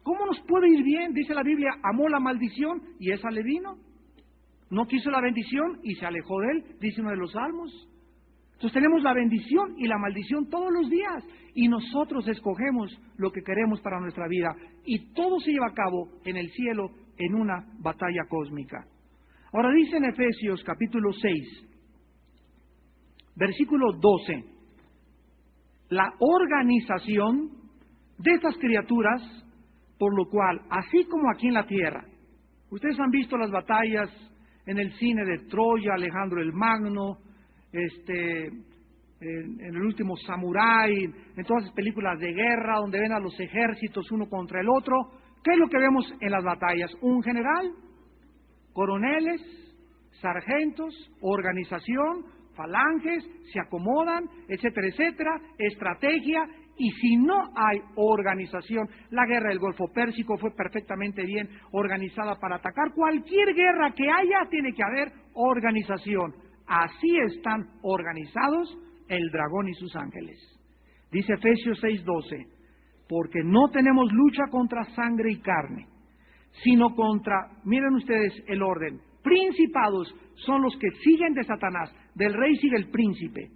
¿Cómo nos puede ir bien? Dice la Biblia, amó la maldición y esa le vino. No quiso la bendición y se alejó de él, dice uno de los salmos. Entonces tenemos la bendición y la maldición todos los días y nosotros escogemos lo que queremos para nuestra vida y todo se lleva a cabo en el cielo en una batalla cósmica. Ahora dice en Efesios capítulo 6, versículo 12, la organización de estas criaturas, por lo cual, así como aquí en la tierra, ustedes han visto las batallas en el cine de Troya, Alejandro el Magno, en el último Samurái, en todas las películas de guerra donde ven a los ejércitos uno contra el otro. ¿Qué es lo que vemos en las batallas? Un general, coroneles, sargentos, organización, falanges, se acomodan, etcétera, etcétera, estrategia. Y si no hay organización, la guerra del Golfo Pérsico fue perfectamente bien organizada para atacar. Cualquier guerra que haya, tiene que haber organización. Así están organizados el dragón y sus ángeles. Dice Efesios 6:12, porque no tenemos lucha contra sangre y carne, sino contra, miren ustedes el orden, principados son los que siguen de Satanás, del rey sigue el príncipe,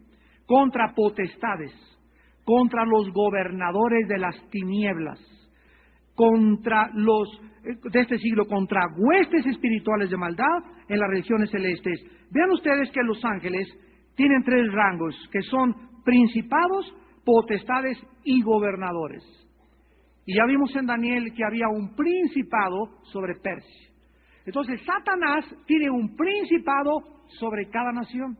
contra potestades, contra los gobernadores de las tinieblas, contra los de este siglo, contra huestes espirituales de maldad en las regiones celestes. Vean ustedes que los ángeles tienen tres rangos, que son principados, potestades y gobernadores. Y ya vimos en Daniel que había un principado sobre Persia. Entonces Satanás tiene un principado sobre cada nación.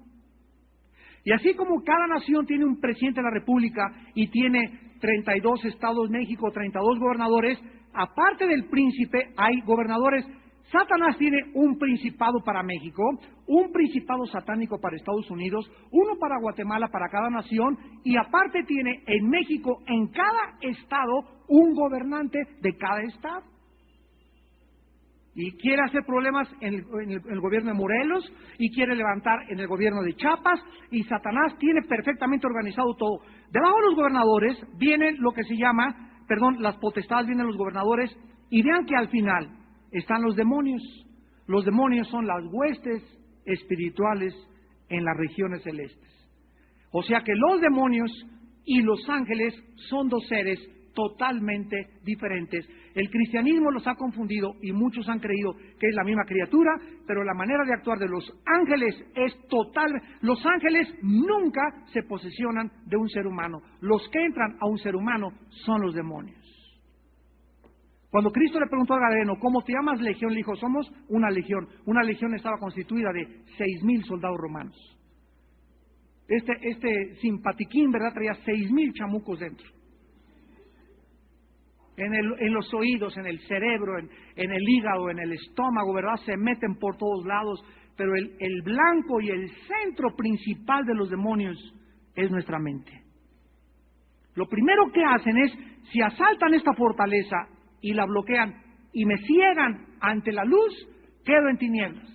Y así como cada nación tiene un presidente de la República y tiene 32 estados, México, 32 gobernadores, aparte del príncipe hay gobernadores. Satanás tiene un principado para México, un principado satánico para Estados Unidos, uno para Guatemala, para cada nación, y aparte tiene en México, en cada estado, un gobernante de cada estado. Y quiere hacer problemas en el gobierno de Morelos, y quiere levantar en el gobierno de Chiapas, y Satanás tiene perfectamente organizado todo. Debajo de los gobernadores vienen lo que se llama, las potestades, vienen los gobernadores, y vean que al final están los demonios. Los demonios son las huestes espirituales en las regiones celestes. O sea que los demonios y los ángeles son dos seres totalmente diferentes. El cristianismo los ha confundido y muchos han creído que es la misma criatura, pero la manera de actuar de los ángeles es total. Los ángeles nunca se posesionan de un ser humano. Los que entran a un ser humano son los demonios. Cuando Cristo le preguntó a Gadareno, ¿cómo te llamas legión? Le dijo, somos una legión. Una legión estaba constituida de 6,000 soldados romanos. Este simpatiquín, ¿verdad? Traía 6,000 chamucos dentro. En los oídos, en el cerebro, en el hígado, en el estómago, ¿verdad? Se meten por todos lados. Pero el blanco y el centro principal de los demonios es nuestra mente. Lo primero que hacen es, si asaltan esta fortaleza y la bloquean y me ciegan ante la luz, quedo en tinieblas.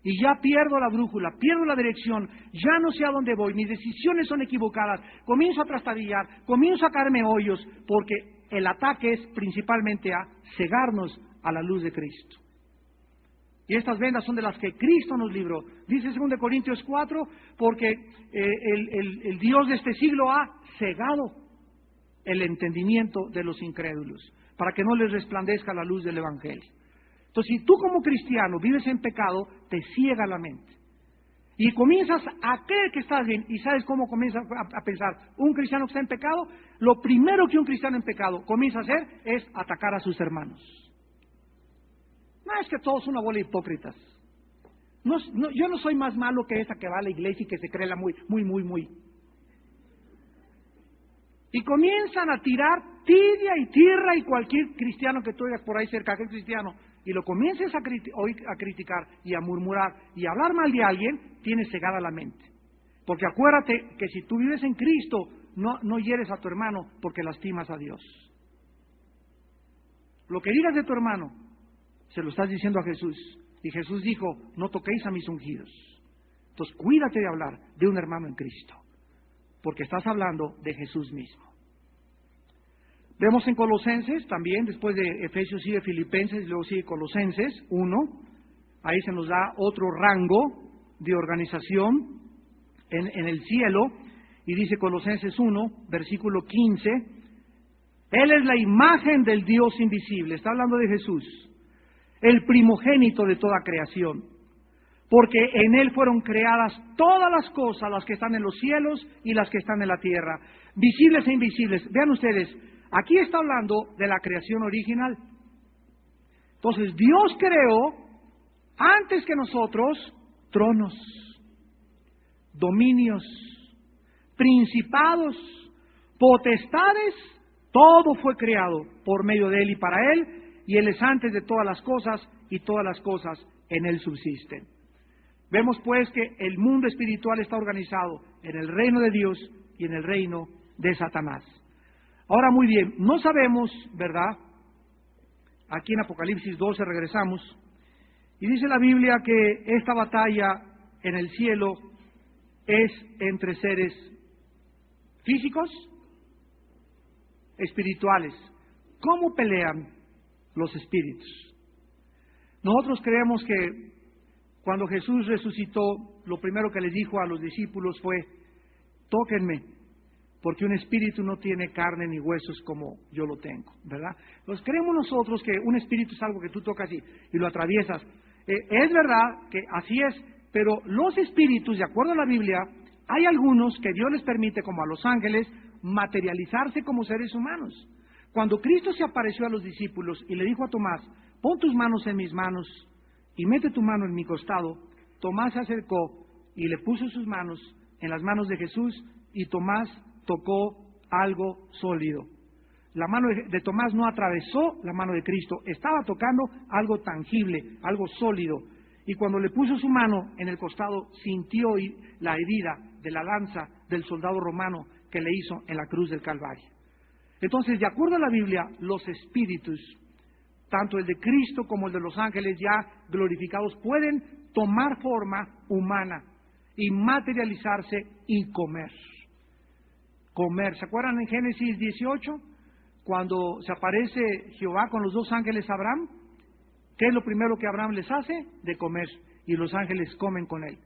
Y ya pierdo la brújula, pierdo la dirección, ya no sé a dónde voy, mis decisiones son equivocadas, comienzo a trastabillar, comienzo a caerme hoyos, porque el ataque es principalmente a cegarnos a la luz de Cristo. Y estas vendas son de las que Cristo nos libró. Dice 2 Corintios 4, porque el Dios de este siglo ha cegado el entendimiento de los incrédulos, para que no les resplandezca la luz del Evangelio. Entonces, si tú como cristiano vives en pecado, te ciega la mente. Y comienzas a creer que estás bien. ¿Y sabes cómo comienzas a pensar? Un cristiano que está en pecado, lo primero que un cristiano en pecado comienza a hacer es atacar a sus hermanos. No es que todos son una bola de hipócritas. Yo no soy más malo que esa que va a la iglesia y que se cree la muy. Y comienzan a tirar tibia y tierra y cualquier cristiano que tú oigas por ahí cerca, aquel cristiano, y lo comiences a criticar y a murmurar y a hablar mal de alguien, tienes cegada la mente. Porque acuérdate que si tú vives en Cristo, no hieres a tu hermano porque lastimas a Dios. Lo que digas de tu hermano, se lo estás diciendo a Jesús. Y Jesús dijo, no toquéis a mis ungidos. Entonces cuídate de hablar de un hermano en Cristo, porque estás hablando de Jesús mismo. Vemos en Colosenses también, después de Efesios sigue Filipenses, luego sigue Colosenses 1, ahí se nos da otro rango de organización en el cielo, y dice Colosenses 1, versículo 15, Él es la imagen del Dios invisible, está hablando de Jesús, el primogénito de toda creación, porque en Él fueron creadas todas las cosas, las que están en los cielos y las que están en la tierra, visibles e invisibles. Vean ustedes, aquí está hablando de la creación original. Entonces, Dios creó, antes que nosotros, tronos, dominios, principados, potestades, todo fue creado por medio de Él y para Él, y Él es antes de todas las cosas, y todas las cosas en Él subsisten. Vemos pues que el mundo espiritual está organizado en el reino de Dios y en el reino de Satanás. Ahora muy bien, no sabemos, ¿verdad? Aquí en Apocalipsis 12 regresamos, y dice la Biblia que esta batalla en el cielo es entre seres físicos, espirituales. ¿Cómo pelean los espíritus? Nosotros creemos que cuando Jesús resucitó, lo primero que les dijo a los discípulos fue, tóquenme, porque un espíritu no tiene carne ni huesos como yo lo tengo, ¿verdad? Pues creemos nosotros que un espíritu es algo que tú tocas y lo atraviesas. Es verdad que así es, pero los espíritus, de acuerdo a la Biblia, hay algunos que Dios les permite, como a los ángeles, materializarse como seres humanos. Cuando Cristo se apareció a los discípulos y le dijo a Tomás, pon tus manos en mis manos y mete tu mano en mi costado, Tomás se acercó y le puso sus manos en las manos de Jesús, y Tomás tocó algo sólido. La mano de Tomás no atravesó la mano de Cristo, estaba tocando algo tangible, algo sólido. Y cuando le puso su mano en el costado, sintió la herida de la lanza del soldado romano que le hizo en la cruz del Calvario. Entonces, de acuerdo a la Biblia, los espíritus, tanto el de Cristo como el de los ángeles ya glorificados, pueden tomar forma humana y materializarse y comer. ¿Se acuerdan en Génesis 18? Cuando se aparece Jehová con los dos ángeles a Abraham, ¿qué es lo primero que Abraham les hace? De comer, y los ángeles comen con él.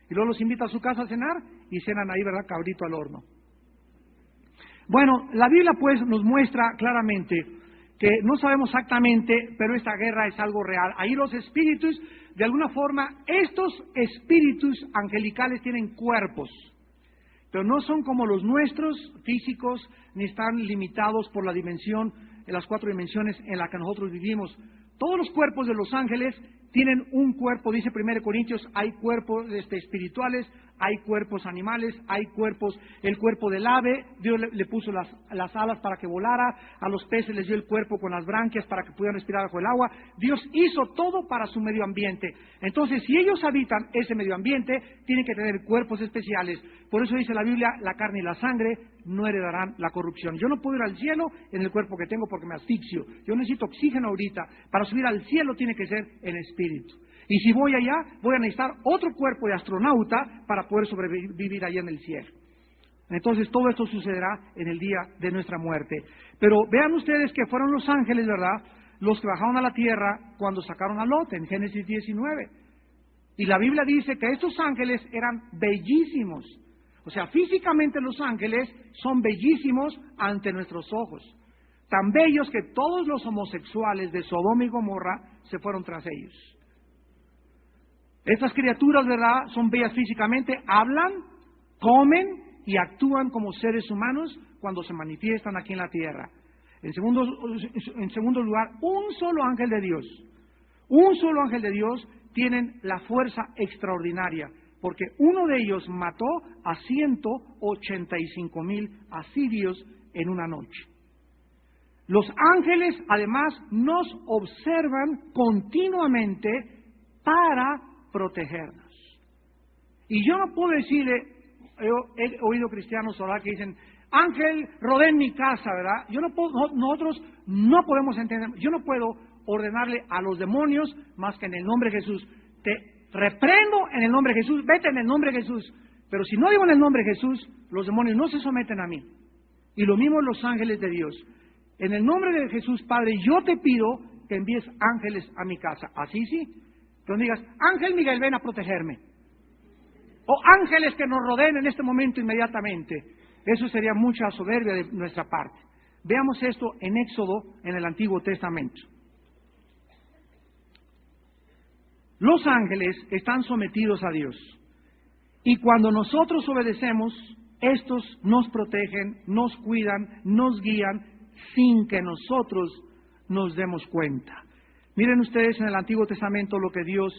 Y luego los invita a su casa a cenar, y cenan ahí, ¿verdad? Cabrito al horno. Bueno, la Biblia pues nos muestra claramente que no sabemos exactamente, pero esta guerra es algo real. Ahí los espíritus, de alguna forma, estos espíritus angelicales tienen cuerpos, pero no son como los nuestros físicos, ni están limitados por la dimensión, en las 4 dimensiones en las que nosotros vivimos. Todos los cuerpos de los ángeles tienen un cuerpo, dice 1 Corintios, hay cuerpos espirituales, hay cuerpos animales, hay cuerpos, el cuerpo del ave, Dios le puso las alas para que volara, a los peces les dio el cuerpo con las branquias para que pudieran respirar bajo el agua. Dios hizo todo para su medio ambiente. Entonces, si ellos habitan ese medio ambiente, tienen que tener cuerpos especiales. Por eso dice la Biblia, la carne y la sangre no heredarán la corrupción. Yo no puedo ir al cielo en el cuerpo que tengo porque me asfixio. Yo necesito oxígeno ahorita. Para subir al cielo tiene que ser en espíritu. Y si voy allá, voy a necesitar otro cuerpo de astronauta para poder sobrevivir allá en el cielo. Entonces todo esto sucederá en el día de nuestra muerte. Pero vean ustedes que fueron los ángeles, ¿verdad?, los que bajaron a la tierra cuando sacaron a Lot en Génesis 19. Y la Biblia dice que estos ángeles eran bellísimos. O sea, físicamente los ángeles son bellísimos ante nuestros ojos. Tan bellos que todos los homosexuales de Sodoma y Gomorra se fueron tras ellos. Estas criaturas, ¿verdad?, son bellas físicamente, hablan, comen y actúan como seres humanos cuando se manifiestan aquí en la tierra. En segundo lugar, un solo ángel de Dios tienen la fuerza extraordinaria, porque uno de ellos mató a 185,000 asirios en una noche. Los ángeles, además, nos observan continuamente para protegernos. Y yo no puedo decirle, he oído cristianos orar que dicen, ángel, rodeen mi casa, ¿verdad? Nosotros no podemos entender, yo no puedo ordenarle a los demonios más que en el nombre de Jesús. Te reprendo en el nombre de Jesús, vete en el nombre de Jesús. Pero si no digo en el nombre de Jesús, los demonios no se someten a mí. Y lo mismo los ángeles de Dios. En el nombre de Jesús, Padre, yo te pido que envíes ángeles a mi casa. Así sí. Pero digas, ángel Miguel, ven a protegerme. O ángeles que nos rodeen en este momento inmediatamente. Eso sería mucha soberbia de nuestra parte. Veamos esto en Éxodo, en el Antiguo Testamento. Los ángeles están sometidos a Dios. Y cuando nosotros obedecemos, estos nos protegen, nos cuidan, nos guían, sin que nosotros nos demos cuenta. Miren ustedes en el Antiguo Testamento lo que Dios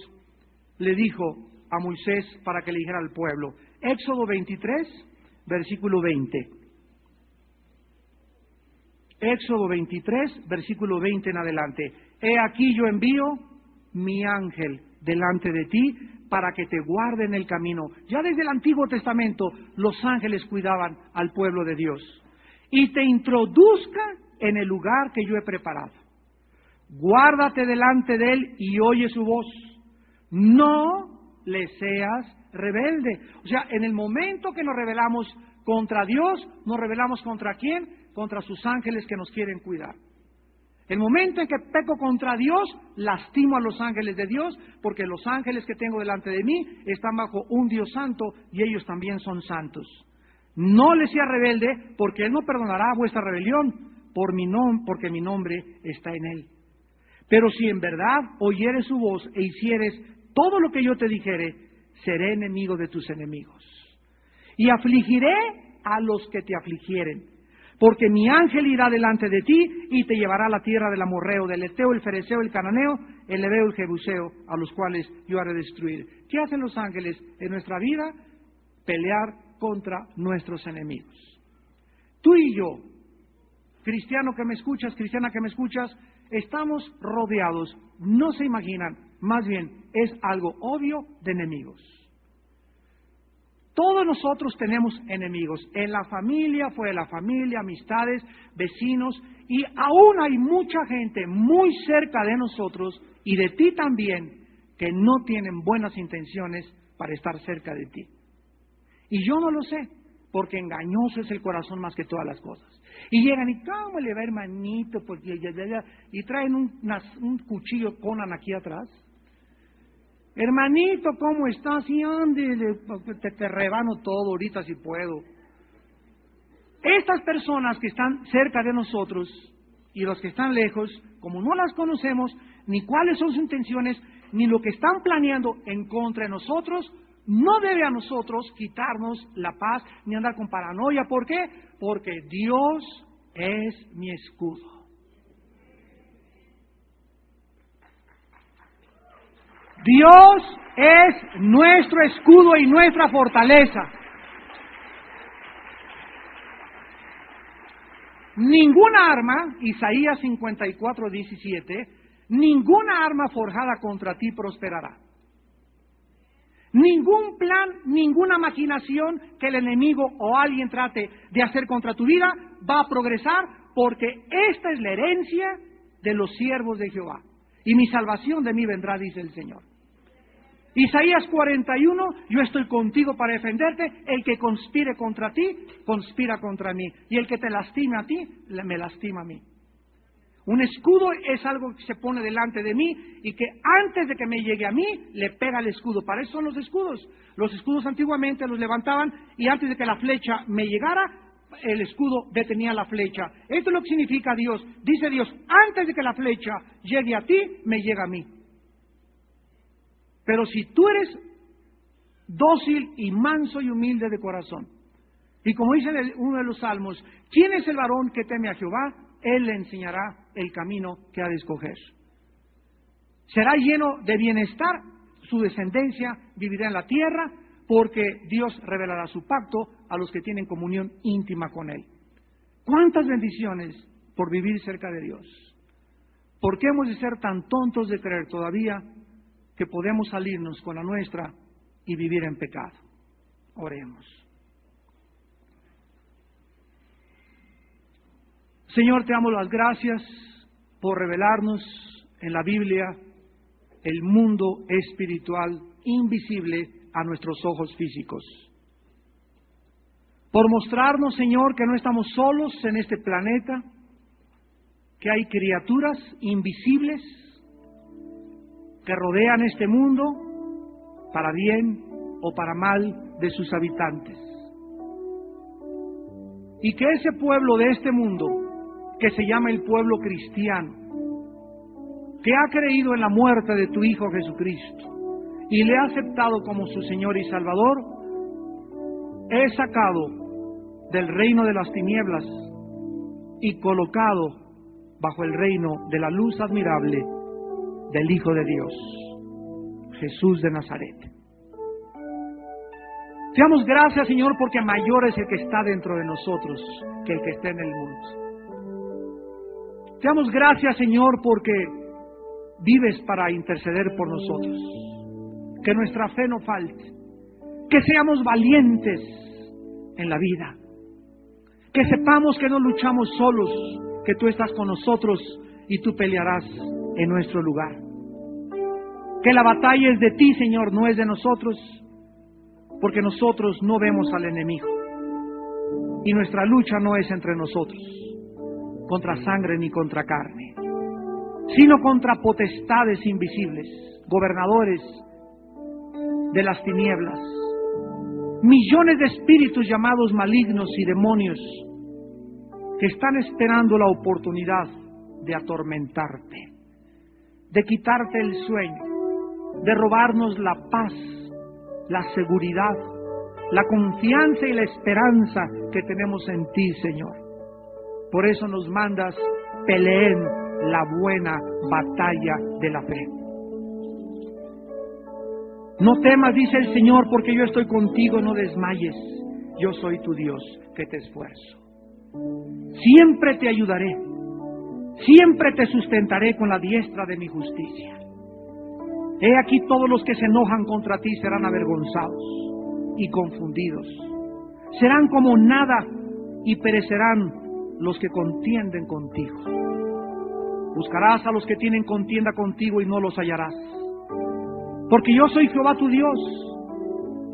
le dijo a Moisés para que le dijera al pueblo. Éxodo 23, versículo 20. Éxodo 23, versículo 20 en adelante. He aquí yo envío mi ángel delante de ti para que te guarde en el camino. Ya desde el Antiguo Testamento los ángeles cuidaban al pueblo de Dios. Y te introduzca en el lugar que yo he preparado. Guárdate delante de él y oye su voz. No le seas rebelde. O sea, en el momento que nos rebelamos contra Dios, ¿nos rebelamos contra quién? Contra sus ángeles que nos quieren cuidar. El momento en que peco contra Dios, lastimo a los ángeles de Dios, porque los ángeles que tengo delante de mí están bajo un Dios santo y ellos también son santos. No le sea rebelde, porque Él no perdonará vuestra rebelión, porque mi nombre está en Él. Pero si en verdad oyeres su voz e hicieres todo lo que yo te dijere, seré enemigo de tus enemigos. Y afligiré a los que te afligieren, porque mi ángel irá delante de ti y te llevará a la tierra del amorreo, del eteo, el fereceo, el cananeo, el heveo, el jebuseo, a los cuales yo haré destruir. ¿Qué hacen los ángeles en nuestra vida? Pelear contra nuestros enemigos. Tú y yo, cristiano que me escuchas, cristiana que me escuchas, estamos rodeados, no se imaginan, más bien es algo obvio de enemigos. Todos nosotros tenemos enemigos, en la familia, fuera de la familia, amistades, vecinos, y aún hay mucha gente muy cerca de nosotros y de ti también que no tienen buenas intenciones para estar cerca de ti. Y yo no lo sé, porque engañoso es el corazón más que todas las cosas. Y llegan y, ¿cómo le va, hermanito? Porque y traen un cuchillo Conan aquí atrás. Hermanito, ¿cómo estás? Y ande, te rebano todo ahorita si puedo. estas personas que están cerca de nosotros y los que están lejos, como no las conocemos, ni cuáles son sus intenciones, ni lo que están planeando en contra de nosotros, no debe a nosotros quitarnos la paz ni andar con paranoia. ¿Por qué? Porque Dios es mi escudo. Dios es nuestro escudo y nuestra fortaleza. Ninguna arma, Isaías 54:17, ninguna arma forjada contra ti prosperará. Ningún plan, ninguna maquinación que el enemigo o alguien trate de hacer contra tu vida va a progresar, porque esta es la herencia de los siervos de Jehová. Y mi salvación de mí vendrá, dice el Señor. Isaías 41, yo estoy contigo para defenderte. El que conspire contra ti, conspira contra mí. Y el que te lastime a ti, me lastima a mí. Un escudo es algo que se pone delante de mí y que antes de que me llegue a mí, le pega el escudo. Para eso son los escudos. Los escudos antiguamente los levantaban y antes de que la flecha me llegara, el escudo detenía la flecha. Esto es lo que significa Dios. Dice Dios, antes de que la flecha llegue a ti, me llega a mí. Pero si tú eres dócil y manso y humilde de corazón, y como dice uno de los salmos, ¿quién es el varón que teme a Jehová? Él le enseñará el camino que ha de escoger. Será lleno de bienestar, su descendencia vivirá en la tierra, porque Dios revelará su pacto a los que tienen comunión íntima con Él. ¿Cuántas bendiciones por vivir cerca de Dios? ¿Por qué hemos de ser tan tontos de creer todavía que podemos salirnos con la nuestra y vivir en pecado? Oremos. Señor, te damos las gracias por revelarnos en la Biblia el mundo espiritual invisible a nuestros ojos físicos. Por mostrarnos, Señor, que no estamos solos en este planeta, que hay criaturas invisibles que rodean este mundo para bien o para mal de sus habitantes. Y que ese pueblo de este mundo, que se llama el pueblo cristiano, que ha creído en la muerte de tu Hijo Jesucristo y le ha aceptado como su Señor y Salvador, es sacado del reino de las tinieblas y colocado bajo el reino de la luz admirable del Hijo de Dios, Jesús de Nazaret. Te damos gracias, Señor, porque mayor es el que está dentro de nosotros que el que está en el mundo. Te damos gracias, Señor, porque vives para interceder por nosotros. Que nuestra fe no falte. Que seamos valientes en la vida. Que sepamos que no luchamos solos, que tú estás con nosotros y tú pelearás en nuestro lugar. Que la batalla es de ti, Señor, no es de nosotros, porque nosotros no vemos al enemigo. Y nuestra lucha no es entre nosotros, contra sangre ni contra carne, sino contra potestades invisibles, gobernadores de las tinieblas, millones de espíritus llamados malignos y demonios que están esperando la oportunidad de atormentarte, de quitarte el sueño, de robarnos la paz, la seguridad, la confianza y la esperanza que tenemos en ti, Señor. Por eso nos mandas, peleen la buena batalla de la fe. No temas, dice el Señor, porque yo estoy contigo, no desmayes. Yo soy tu Dios, que te esfuerzo. Siempre te ayudaré, siempre te sustentaré con la diestra de mi justicia. He aquí todos los que se enojan contra ti serán avergonzados y confundidos. Serán como nada y perecerán los que contienden contigo. Buscarás a los que tienen contienda contigo y no los hallarás. Porque yo soy Jehová tu Dios,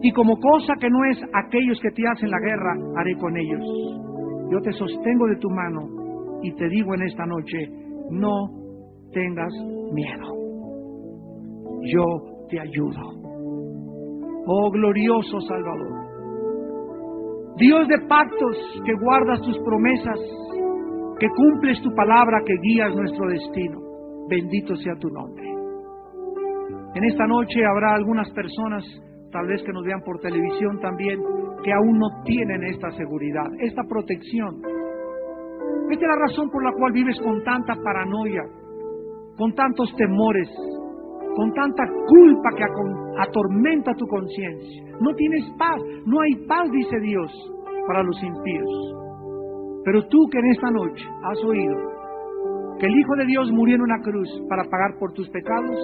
y como cosa que no es aquellos que te hacen la guerra, haré con ellos. Yo te sostengo de tu mano y te digo en esta noche, no tengas miedo. Yo te ayudo. Oh glorioso Salvador, Dios de pactos, que guardas tus promesas, que cumples tu palabra, que guías nuestro destino. Bendito sea tu nombre. En esta noche habrá algunas personas, tal vez que nos vean por televisión también, que aún no tienen esta seguridad, esta protección. Esta es la razón por la cual vives con tanta paranoia, con tantos temores, con tanta culpa que atormenta tu conciencia. No tienes paz, no hay paz, dice Dios, para los impíos. Pero tú que en esta noche has oído que el Hijo de Dios murió en una cruz para pagar por tus pecados,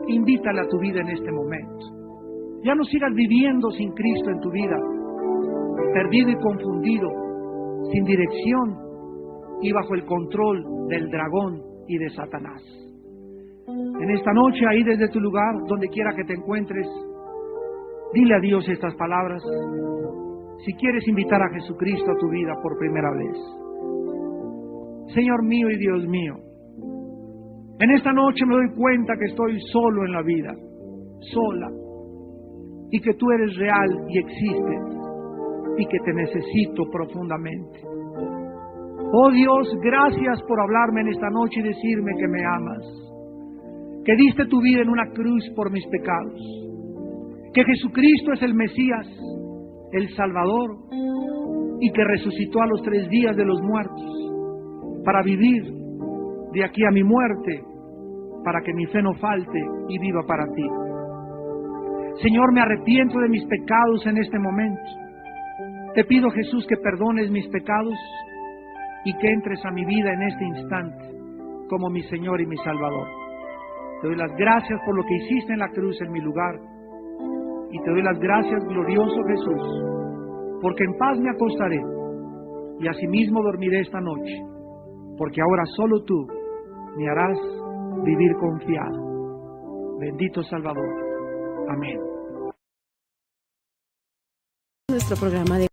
invítale a tu vida en este momento. Ya no sigas viviendo sin Cristo en tu vida, perdido y confundido, sin dirección y bajo el control del dragón y de Satanás. En esta noche, ahí desde tu lugar, donde quiera que te encuentres, dile a Dios estas palabras. Si quieres invitar a Jesucristo a tu vida por primera vez. Señor mío y Dios mío, en esta noche me doy cuenta que estoy solo en la vida, sola, y que tú eres real y existes, y que te necesito profundamente. Oh Dios, gracias por hablarme en esta noche y decirme que me amas, que diste tu vida en una cruz por mis pecados, que Jesucristo es el Mesías, el Salvador, y que resucitó a los 3 días de los muertos, para vivir de aquí a mi muerte, para que mi fe no falte y viva para ti. Señor, me arrepiento de mis pecados en este momento. Te pido, Jesús, que perdones mis pecados y que entres a mi vida en este instante como mi Señor y mi Salvador. Te doy las gracias por lo que hiciste en la cruz en mi lugar, y te doy las gracias, glorioso Jesús, porque en paz me acostaré y asimismo dormiré esta noche, porque ahora solo tú me harás vivir confiado. Bendito Salvador. Amén. Nuestro programa de